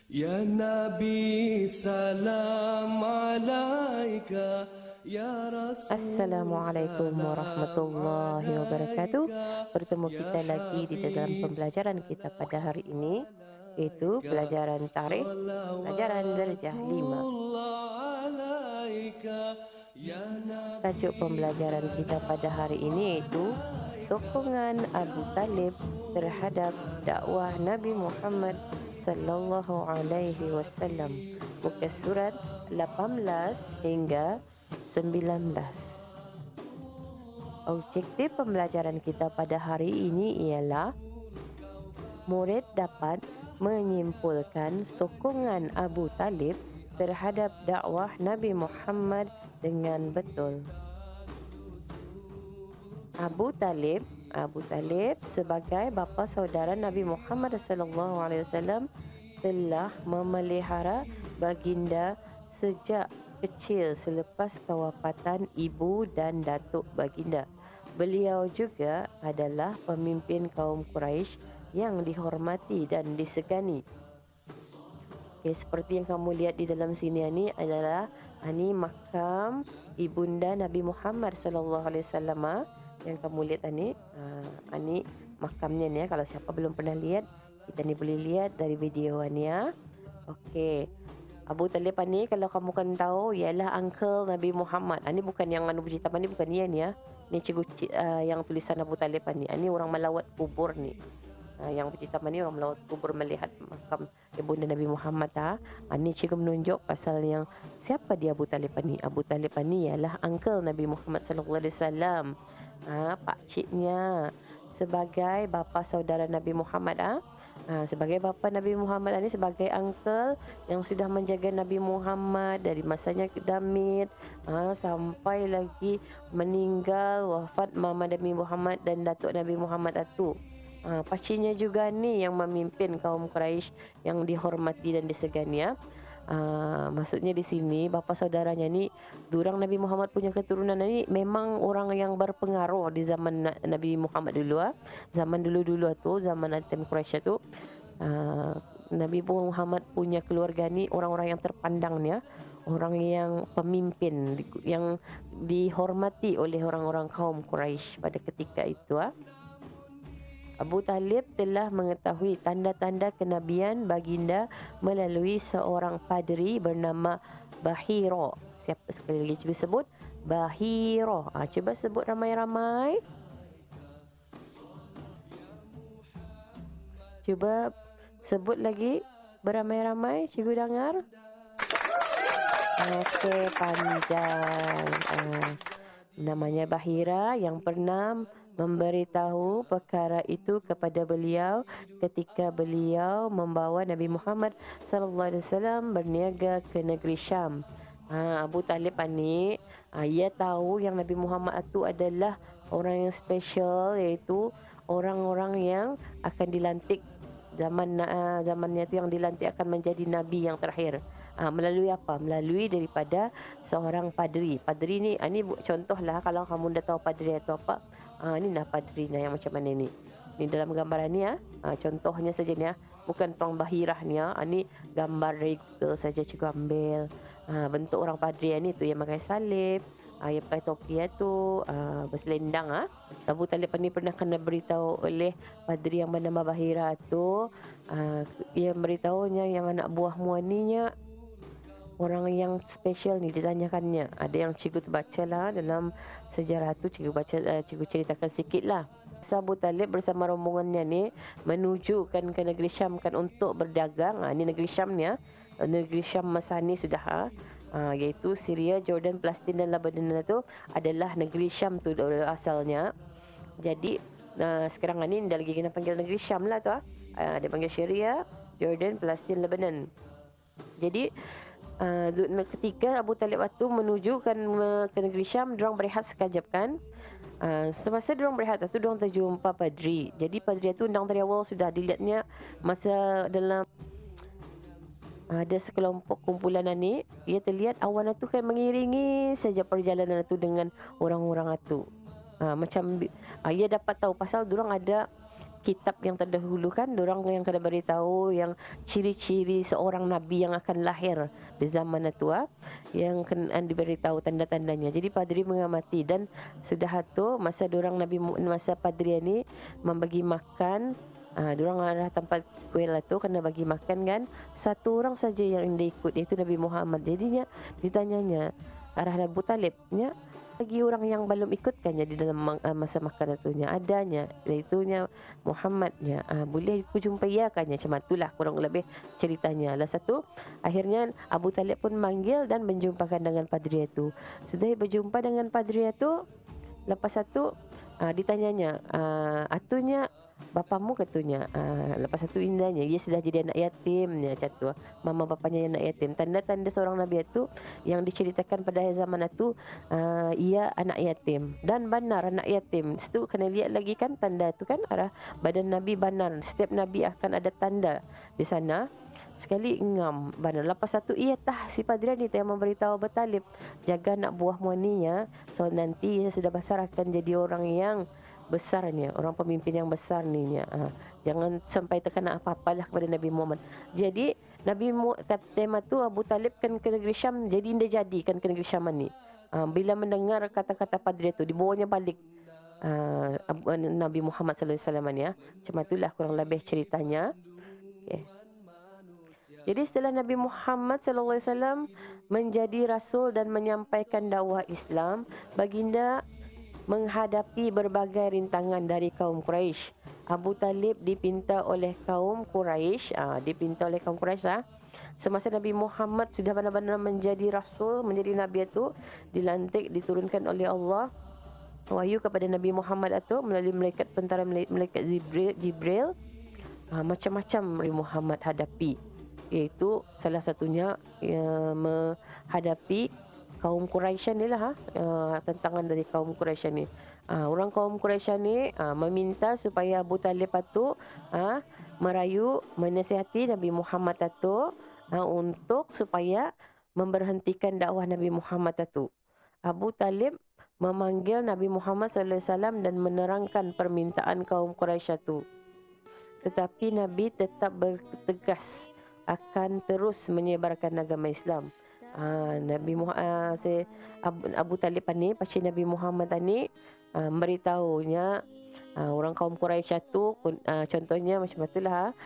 Ya Nabi salam alaika, Ya Rasul Assalamualaikum salam warahmatullahi wabarakatuh. alaika, Bertemu Ya kita lagi di dalam Habib pembelajaran kita pada hari salam ini, yaitu alaika, pelajaran tarikh, pelajaran darjah 5. salawatullah alaika, Ya Tajuk Nabi pembelajaran kita pada hari salam ini yaitu alaika, sokongan Ya Abu Talib Rasul terhadap dakwah salam Nabi Muhammad sallallahu alaihi wasallam. Muka surat 18 hingga 19. Objektif pembelajaran kita pada hari ini ialah murid dapat menyimpulkan sokongan Abu Talib terhadap dakwah Nabi Muhammad dengan betul. Abu Talib sebagai bapa saudara Nabi Muhammad sallallahu alaihi wasallam telah memelihara baginda sejak kecil selepas kewafatan ibu dan datuk baginda. Beliau juga adalah pemimpin kaum Quraisy yang dihormati dan disegani. Okay, seperti yang kamu lihat di dalam sini ini adalah ini makam ibunda Nabi Muhammad sallallahu alaihi wasallam yang kamu lihat ini. Ini makamnya ni. Kalau siapa belum pernah lihat, kita ni boleh lihat dari video ni ya. Okey. Abu Talib ni kalau kamu kan tahu ialah uncle Nabi Muhammad. Ini bukan yang anu bercerita ni, bukan dia ni ya. Ni cikgu yang tulisan Abu Talib ni. Ini orang melawat kubur ni. Yang bercerita ni orang melawat kubur melihat makam ibunda Nabi Muhammad. Ini cikgu menunjuk pasal yang siapa dia Abu Talib ni. Abu Talib ni ialah uncle Nabi Muhammad sallallahu alaihi wasallam. Pak ciknya sebagai bapa saudara Nabi Muhammad. Sebagai bapa Nabi Muhammad ini, sebagai uncle yang sudah menjaga Nabi Muhammad dari masanya damit sampai lagi meninggal wafat mama Nabi Muhammad dan datuk Nabi Muhammad itu. Pacinya juga ni yang memimpin kaum Quraisy yang dihormati dan disegani ya. Maksudnya di sini bapa saudaranya ni, durang Nabi Muhammad punya keturunan ni memang orang yang berpengaruh di zaman Nabi Muhammad dulu. Zaman dulu-dulu tu, zaman Atem Quraisy tu, Nabi Muhammad punya keluarga ni orang-orang yang terpandang ni ya. Orang yang pemimpin yang dihormati oleh orang-orang kaum Quraisy pada ketika itu. Abu Talib telah mengetahui tanda-tanda kenabian baginda melalui seorang padri bernama Bahira. Siapa sekali lagi cuba sebut? Bahira. Cuba sebut ramai-ramai. Cuba sebut lagi beramai-ramai. Cikgu dengar. Okey, pandai. Namanya Bahira yang pernah memberitahu perkara itu kepada beliau ketika beliau membawa Nabi Muhammad sallallahu alaihi wasallam berniaga ke negeri Syam. Abu Talib ni ia tahu yang Nabi Muhammad itu adalah orang yang special, iaitu orang-orang yang akan dilantik zamannya itu, yang dilantik akan menjadi nabi yang terakhir. Melalui apa? Melalui daripada seorang padri. Padri ni, ini contohlah kalau kamu dah tahu padri atau apa. Ni lah padri yang macam mana ni. Ni dalam gambaran ni contohnya saja ni bukan tuang bahirah ni ni gambar dari Google saja cikgu ambil. Bentuk orang padri ni tu yang pakai salib, yang pakai topi tu, berselendang. Abu Talib ni pernah kena beritahu oleh padri yang bernama Bahira tu, ia beritahunya yang anak buahmu ni orang yang special ni, ditanyakannya. Ada yang cikgu terbaca lah dalam sejarah tu, cikgu ceritakan sikit lah. Abu Talib bersama rombongannya ni menuju ke negeri Syam kan untuk berdagang. Ni negeri Syam ni negeri Syam masa ni sudah iaitu Syria, Jordan, Palestin dan Lebanon tu adalah negeri Syam tu asalnya. Jadi sekarang ni dah lagi kena panggil negeri Syam lah tu. Dia panggil Syria, Jordan, Palestin, Lebanon. Jadi ketika Abu Talib itu menuju ke negeri Syam, diorang berehat sekejap kan. Semasa diorang berehat itu, diorang terjumpa padri. Jadi padri itu undang dari awal sudah dilihatnya masa dalam ada sekelompok kumpulan ni, ia terlihat awan itu kan mengiringi saja perjalanan itu dengan orang-orang itu. Macam ia dapat tahu pasal diorang ada kitab yang terdahulu kan, dorang yang kena beritahu yang ciri-ciri seorang nabi yang akan lahir di zaman itu, yang kena diberitahu tanda-tandanya. Jadi padri mengamati, dan sudah tu masa dorang masa padri ni membagi makan, dorang ada tempat kuil tu kena bagi makan kan, satu orang saja yang dia ikut, iaitu Nabi Muhammad. Jadinya ditanyanya arah Abu Talibnya, bagi orang yang belum ikutkannya di dalam masa makan itunya adanya, iaitunya Muhammadnya, boleh aku jumpai ya kannya. Macam itulah kurang lebih ceritanya. Lah satu akhirnya Abu Talib pun manggil dan menjumpakan dengan padri itu. Sudah berjumpa dengan padri itu, lepas satu ditanyanya, atunya bapamu katunya, lepas satu indahnya ia sudah jadi anak yatimnya, macam tu, mama bapanya yang anak yatim. Tanda-tanda seorang nabi itu yang diceritakan pada zaman itu, ia anak yatim, dan benar anak yatim. Itu kena lihat lagi kan tanda tu kan, arah badan nabi benar. Setiap nabi akan ada tanda di sana. Sekali ngam benar. Lepas satu ia si padri ni yang memberitahu Abu Talib, jaga anak buahmu ni ya, so nanti ia sudah besar akan jadi orang yang besarnya, orang pemimpin yang besar ni ya. Jangan sampai terkena apa-apalah kepada Nabi Muhammad. Jadi tema tu Abu Talib kan ke negeri Syam, jadi dia jadikan ke negeri Syam ni. Bila mendengar kata-kata padri tu, dibawanya balik Nabi Muhammad sallallahu alaihi wasallam ya. Macam itulah kurang lebih ceritanya. Okay. Jadi setelah Nabi Muhammad sallallahu alaihi wasallam menjadi rasul dan menyampaikan dakwah Islam, baginda menghadapi berbagai rintangan dari kaum Quraisy. Abu Talib dipinta oleh kaum Quraisy, semasa Nabi Muhammad sudah benar-benar menjadi rasul, menjadi nabi itu, dilantik, diturunkan oleh Allah wahyu kepada Nabi Muhammad itu melalui malaikat Jibril. Macam-macam Nabi Muhammad hadapi, iaitu salah satunya menghadapi kaum Quraisy ni lah, tantangan dari kaum Quraisy ni. Orang kaum Quraisy ni meminta supaya Abu Talib itu merayu, menasihati Nabi Muhammad itu untuk supaya memberhentikan dakwah Nabi Muhammad itu. Abu Talib memanggil Nabi Muhammad sallallahu alaihi wasallam dan menerangkan permintaan kaum Quraisy itu. Tetapi Nabi tetap bertegas akan terus menyebarkan agama Islam. Abu Talib ni pasti Nabi Muhammad ni beritahunya orang kaum Quraisy tu, contohnya macam itulah,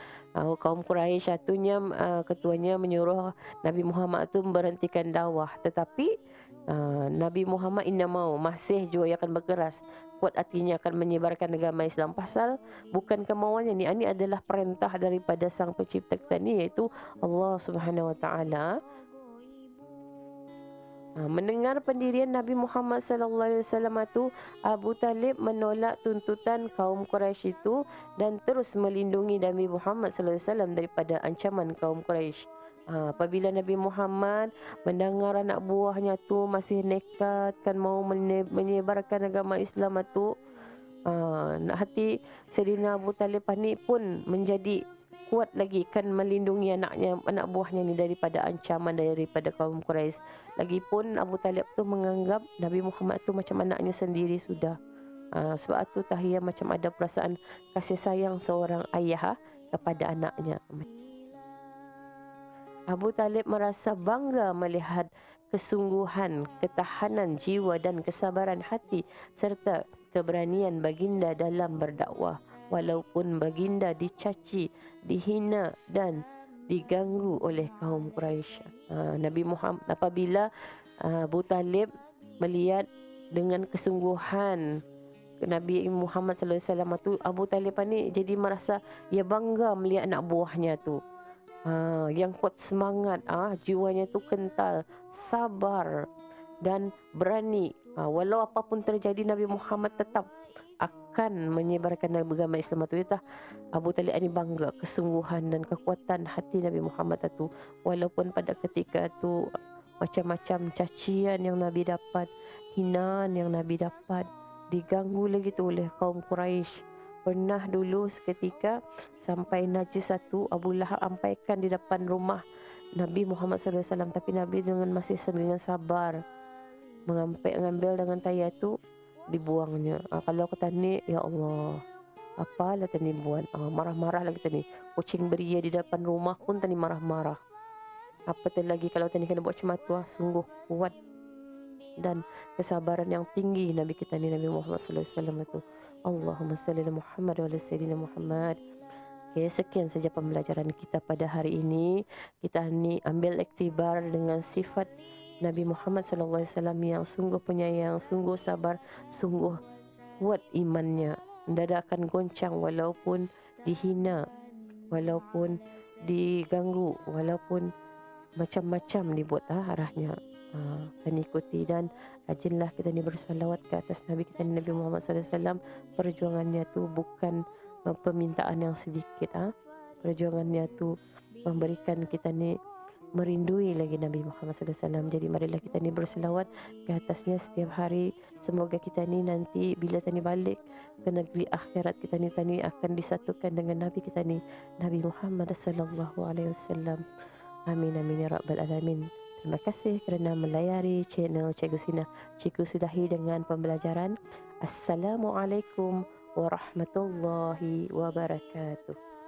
kaum Quraisy satunya ketuanya menyuruh Nabi Muhammad tu memberhentikan dakwah, tetapi Nabi Muhammad masih juga akan berkeras, kuat hatinya akan menyebarkan agama Islam, pasal bukan kemauannya ni, ini adalah perintah daripada Sang Pencipta kita ni, iaitu Allah Subhanahu Wa Taala. Mendengar pendirian Nabi Muhammad sallallahu alaihi wasallam itu, Abu Talib menolak tuntutan kaum Quraisy itu dan terus melindungi Nabi Muhammad sallallahu alaihi wasallam daripada ancaman kaum Quraisy. Apabila Nabi Muhammad mendengar anak buahnya tu masih nekat kan mau menyebarkan agama Islam itu, hati Sayyidina Abu Talib ni pun menjadi kuat lagi, kan melindungi anak buahnya ni daripada ancaman daripada kaum Quraisy. Lagipun Abu Talib tu menganggap Nabi Muhammad tu macam anaknya sendiri sudah. Sebab tu tahiyah macam ada perasaan kasih sayang seorang ayah kepada anaknya. Abu Talib merasa bangga melihat kesungguhan, ketahanan jiwa dan kesabaran hati serta keberanian baginda dalam berdakwah, walaupun baginda dicaci, dihina dan diganggu oleh kaum Quraisy. Nabi Muhammad apabila Abu Talib melihat dengan kesungguhan Nabi Muhammad sallallahu alaihi wasallam tu, Abu Talib ni jadi merasa ia bangga melihat anak buahnya tu. Yang kuat semangat, jiwanya tu kental, sabar dan berani. Walau apapun terjadi, Nabi Muhammad tetap akan menyebarkan agama Islam itu. Abu Talib ini bangga kesungguhan dan kekuatan hati Nabi Muhammad itu, walaupun pada ketika itu macam-macam cacian yang Nabi dapat, hinaan yang Nabi dapat, diganggu lagi tu oleh kaum Quraisy. Pernah dulu seketika sampai najis satu Abu Lahab ampaikan di depan rumah Nabi Muhammad sallallahu alaihi wasallam, tapi Nabi dengan sabar mengambil dengan tayar tu, dibuangnya. Kalau kata ni, ya Allah, Apalah tani buat, marah-marah lagi tani. Kucing beria di depan rumah pun tani marah-marah. Apa tu lagi kalau tani kena buat macam tu, sungguh kuat dan kesabaran yang tinggi Nabi kita ni, Nabi Muhammad sallallahu alaihi wasallam itu. Allahumma salli ala Muhammad wa ala sayyidina Muhammad. Okay, sekian saja pembelajaran kita pada hari ini. Kita ni ambil iktibar dengan sifat Nabi Muhammad sallallahu alaihi wasallam yang sungguh penyayang, sungguh sabar, sungguh kuat imannya. Tidak akan goncang walaupun dihina, walaupun diganggu, walaupun macam-macam dibuat arahnya. Kita ikuti dan rajinlah kita ni bersalawat ke atas Nabi kita ni, Nabi Muhammad sallallahu alaihi wasallam. Perjuangannya tu bukan permintaan yang sedikit. Perjuangannya tu memberikan kita ni merindui lagi Nabi Muhammad sallallahu alaihi wasallam. Jadi marilah kita ni berselawat ke atasnya setiap hari. Semoga kita ni nanti bila tani balik ke negeri akhirat, kita ni tani akan disatukan dengan Nabi kita ni, Nabi Muhammad sallallahu alaihi wasallam. Amin amin ya rabbal alamin. Terima kasih kerana melayari channel Cikgu Sina. Cikgu sudahi dengan pembelajaran. Assalamualaikum warahmatullahi wabarakatuh.